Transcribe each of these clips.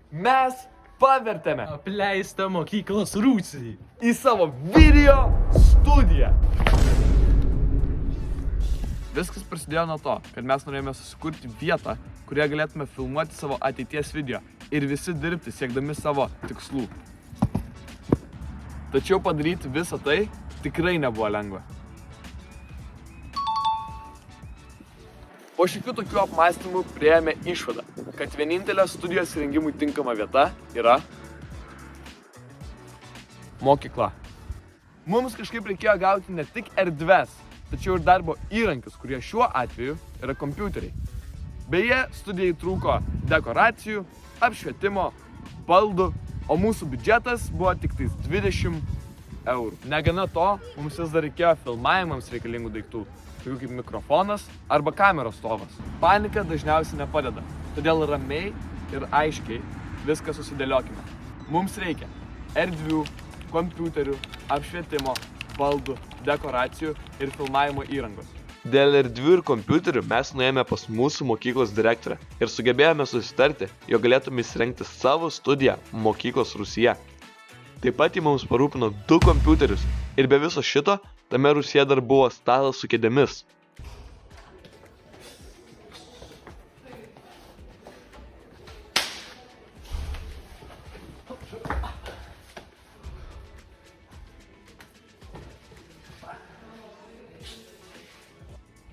mes pavertėme apleistą mokyklos rūsį į savo video studiją. Viskas prasidėjo nuo to, kad mes norėjome susikurti vietą, kurioje galėtume filmuoti savo ateities video ir visi dirbti siekdami savo tikslų. Tačiau padaryti visą tai tikrai nebuvo lengva. Po šiokių tokių apmąstymų priėjome išvadą, kad vienintelė studijos įrengimui tinkama vieta yra mokykla. Mums kažkaip reikėjo gauti ne tik erdves, tačiau ir darbo įrankius, kurie šiuo atveju yra kompiuteriai. Beje, studijai trūko dekoracijų, apšvietimo, baldų, o mūsų biudžetas buvo tik tais 20 eurų. Negana to, mums vis dar reikėjo filmavimams reikalingų daiktų, tokių kaip mikrofonas arba kameros stovas. Panika dažniausiai nepadeda, todėl ramiai ir aiškiai viską susidėliokime. Mums reikia erdvių, kompiuterių, apšvietimo, baldų, dekoracijų ir filmavimo įrangos. Dėl erdvių ir kompiuterių mes nuėjome pas mūsų mokyklos direktorę ir sugebėjome susitarti, jog galėtume įsirengti savo studiją mokyklos rūsyje. Taip pat jį mums parūpino 2 kompiuterius ir be viso šito, tame rūsyje dar buvo stalas su kėdėmis.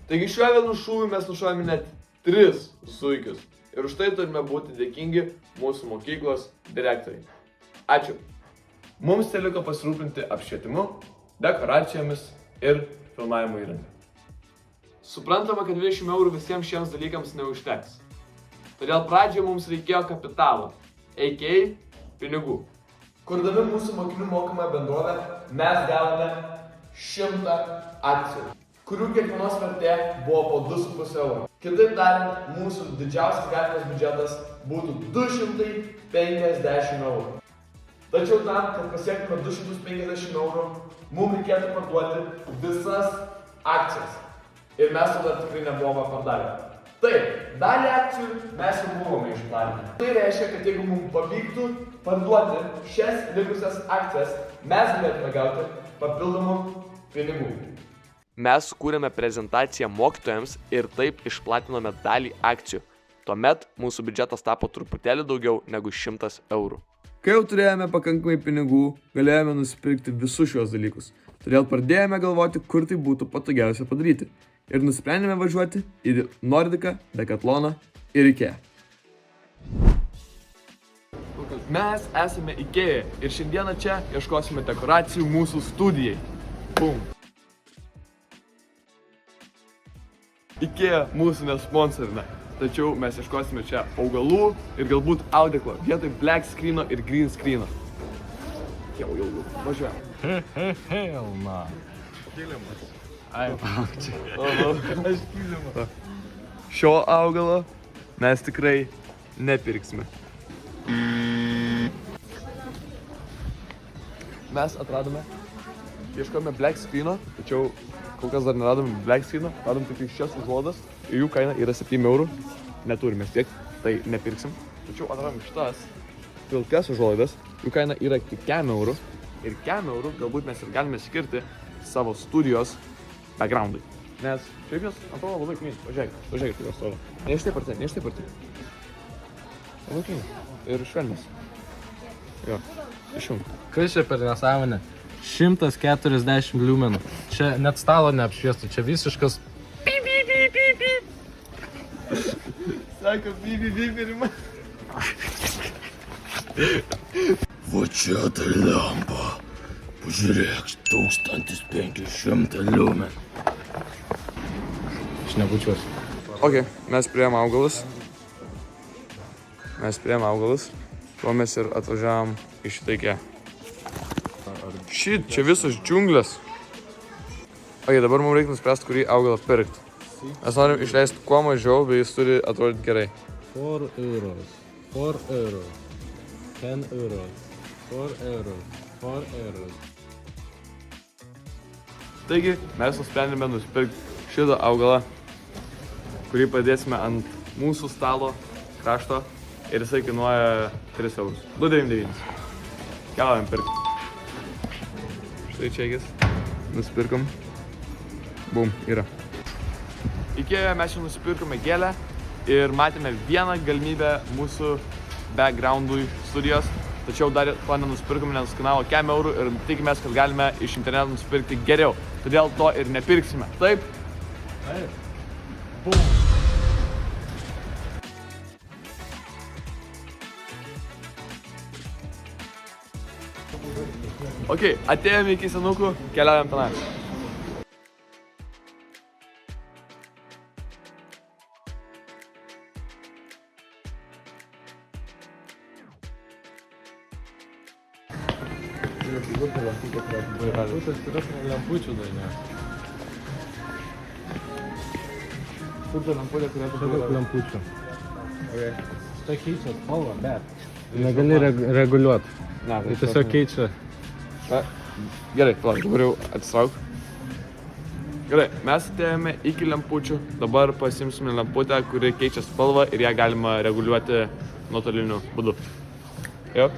Taigi šiuo vienu šūviu mes nušovėme net 3 zuikius ir už tai turime būti dėkingi mūsų mokyklos direktoriai. Ačiū. Mums teliko pasirūpinti apšvietimu, dekoracijomis ir filmavimo įranga. Suprantama, kad 20 eurų visiems šiems dalykams neužteks. Todėl pradžioje mums reikėjo kapitalo, a.k.a. pinigų. Kurdami mūsų mokinių mokamą bendrovę, mes gavome 100 akcijų, kurių kiekvienos vertė buvo po 2,5 eurų. Kitaip tariant, mūsų didžiausias galimas biudžetas būtų 250 eurų. Tačiau tam, kad pasiektume 250 eurų, mums reikėtų parduoti visas akcijas. Ir mes tada tikrai nebuvome pardavę. Taip, dalį akcijų mes jau buvome išplatinę. Tai reiškia, kad jeigu mums pavyktų parduoti šias likusias akcijas, mes galėtume gauti papildomų pinigų. Mes sukūrėme prezentaciją mokytojams ir taip išplatinome dalį akcijų. Tuomet mūsų biudžetas tapo truputėlį daugiau negu 100 eurų. Kai jau turėjome pakankamai pinigų, galėjome nusipirkti visus šios dalykus. Todėl pradėjome galvoti, kur tai būtų patogiausia padaryti. Ir nusprendėme važiuoti į Nordiką, Decathloną ir Ikea. Mes esame Ikea ir šiandieną čia ieškosime dekoracijų mūsų studijai. Bum. Ikea mūsų nesponsorina. Tačiau mes ieškosime čia augalų ir galbūt audeklo vietoj black screeno ir green screeno. Jau, važiuojam. Helna. Kilimas. Ai, palauk čia. Aš kilimas. Šio augalo mes tikrai nepirksime. Mes atradome, ieškome black screeno, tačiau kol kas dar neradome black screeno, radom tik šias užuolaidas ir jų kaina yra 7 eurų. Neturime tiek, tai nepirksim. Tačiau atradom šitas pilkas užuolaidas, jų kaina yra tik 10 eurų. Ir 10 eurų galbūt mes ir galime skirti savo studijos backgroundai. Nes šiaip jos atrodo labai clean. Pažiūrėkit, kaip jos atrodo. Ne iš taip arti. Labai clean. Ir švelnias. Jo, išjungt. Kas čia per nesąmonė? 140 liumenų. Čia net stalo neapšviestų, čia visiškas... Sako, bibi ir man. Va čia tai lempa. Pažiūrėk, 1500 liumenų. Aš nebučiuosiu. Ok, mes priėjom augalus. Tuo mes ir atvažiavom į šitą Ikea. Šit, čia visos džiunglės. Ok, dabar mums reikia nuspręsti, kurį augalą pirkti. Mes norim išleisti kuo mažiau, bet jis turi atrodyti gerai. 4 euros. 4 euros. 10 euros. 4 euros. 4 euros. Taigi, mes nusprendėme nusipirkti šitą augalą, kurį padėsime ant mūsų stalo krašto ir jisai kainuoja 3 eurus. 2,99. Keliaujam pirkti. Štai čekis. Nusipirkom. Bum, yra. Ikėjoje mes jau nusipirkome gėlę ir matėme vieną galimybę mūsų backgroundui studijos, tačiau dar to nenusipirkome, nes kainavo 4 eurų ir tikimės, kad galime iš interneto nusipirkti geriau. Todėl to ir nepirksime. Taip? Taip. Bum. Ok, atėjome iki senukų, keliaujam tenai. Lempučių dažniausiai. Kur ta lemputė turėtų būti? Lempučių. Okay. Tai keičia spalvą, bet negali reguliuoti. Ne, Tai tiesiog keičia. Gerai, palauk, dabar jau atsitrauk. Gerai, mes atėjome iki lempučių, dabar pasimsime lemputę, kuri keičia spalvą ir ją galima reguliuoti nuotoliniu būdu. Jo.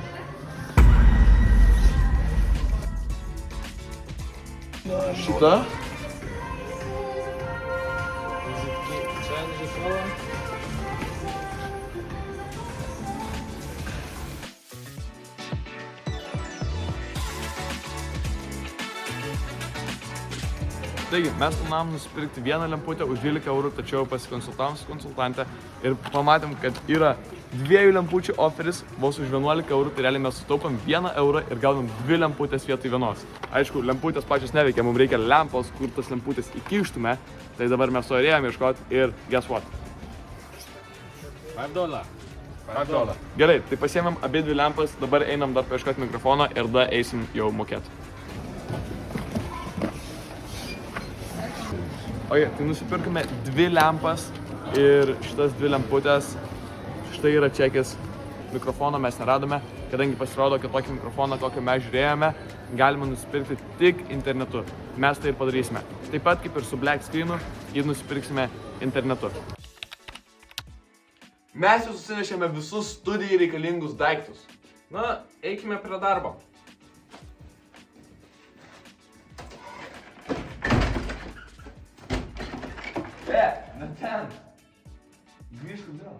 Šita. Taigi, mes planavom nusipirkti vieną lemputę už 12 eurų, tačiau pasikonsultavom su konsultante ir pamatėm, kad yra 2 lempučių oferis vos už 11 eurų, tai realiai mes sutaupam 1 eurą ir gaunam 2 lemputės vietoj vienos. Aišku, lemputės pačios neveikia, mums reikia lempos, kur tas lemputės įkištume, tai dabar mes to ėjome ieškoti ir guess what? $5. Gerai, tai pasiėmėm abi 2 lempas, dabar einam dar paieškoti mikrofoną ir tada eisim jau mokėti. Oje, tai nusipirkome 2 lempas ir šitas 2 lemputės, štai yra čekis, mikrofono mes neradome, kadangi pasirodo, kad tokį mikrofoną, kokį mes žiūrėjome, galima nusipirkti tik internetu. Mes tai ir padarysime. Taip pat kaip ir su black screenu, jį nusipirksime internetu. Mes jau susinešėme visus studijai reikalingus daiktus. Na, eikime prie darbo. Ne ten. Grįžk atgal.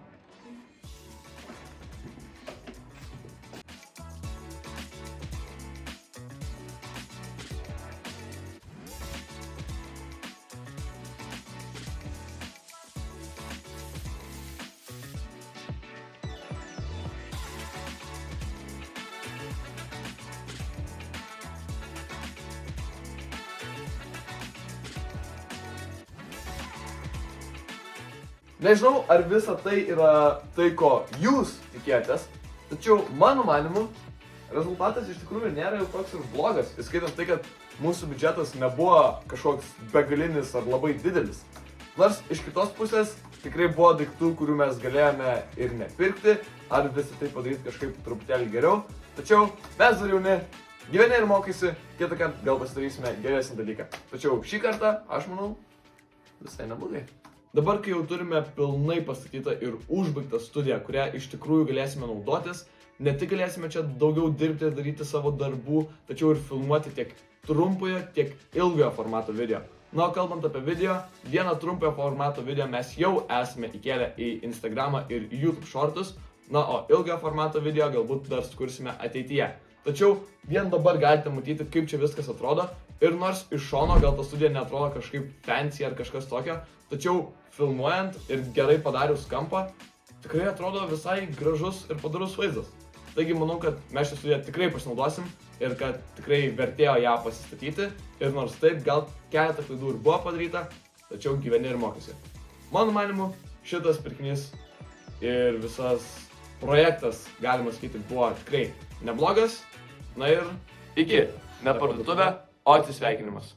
Nežinau, ar visa tai yra tai, ko jūs tikėtės, tačiau mano manimu, rezultatas iš tikrųjų nėra jau toks ir blogas, įskaitant tai, kad mūsų biudžetas nebuvo kažkoks begalinis ar labai didelis. Nors iš kitos pusės tikrai buvo daiktų, kurių mes galėjome ir nepirkti, ar visą tai padaryti kažkaip truputėlį geriau, tačiau mes dar jauni, gyveni ir mokaisi, kitą kartą gal pasidarysime geresnį dalyką. Tačiau šį kartą, aš manau, visai neblogai. Dabar, kai jau turime pilnai pastatytą ir užbaigtą studiją, kurią iš tikrųjų galėsime naudotis, ne tik galėsime čia daugiau dirbti ir daryti savo darbų, tačiau ir filmuoti tiek trumpojo, tiek ilgojo formato video. Na, o kalbant apie video, vieną trumpojo formato video mes jau esame įkėlę į Instagramą ir YouTube shortus, na, o ilgojo formato video galbūt dar skursime ateityje. Tačiau vien dabar galite matyti, kaip čia viskas atrodo ir nors iš šono gal ta studija neatrodo kažkaip fancy ar kažkas tokio, tačiau filmuojant ir gerai padarius kampą, tikrai atrodo visai gražus ir padarus vaizdas. Taigi manau, kad mes šią studiją tikrai pasinaudosim ir kad tikrai vertėjo ją pasistatyti ir nors taip gal keletą klaidų ir buvo padaryta, tačiau gyveni ir mokysi. Mano manimu, šitas pirkinys ir visas projektas, galima sakyti, buvo tikrai neblogas. Na ir iki, ne parduotuvė, o atsisveikinimas.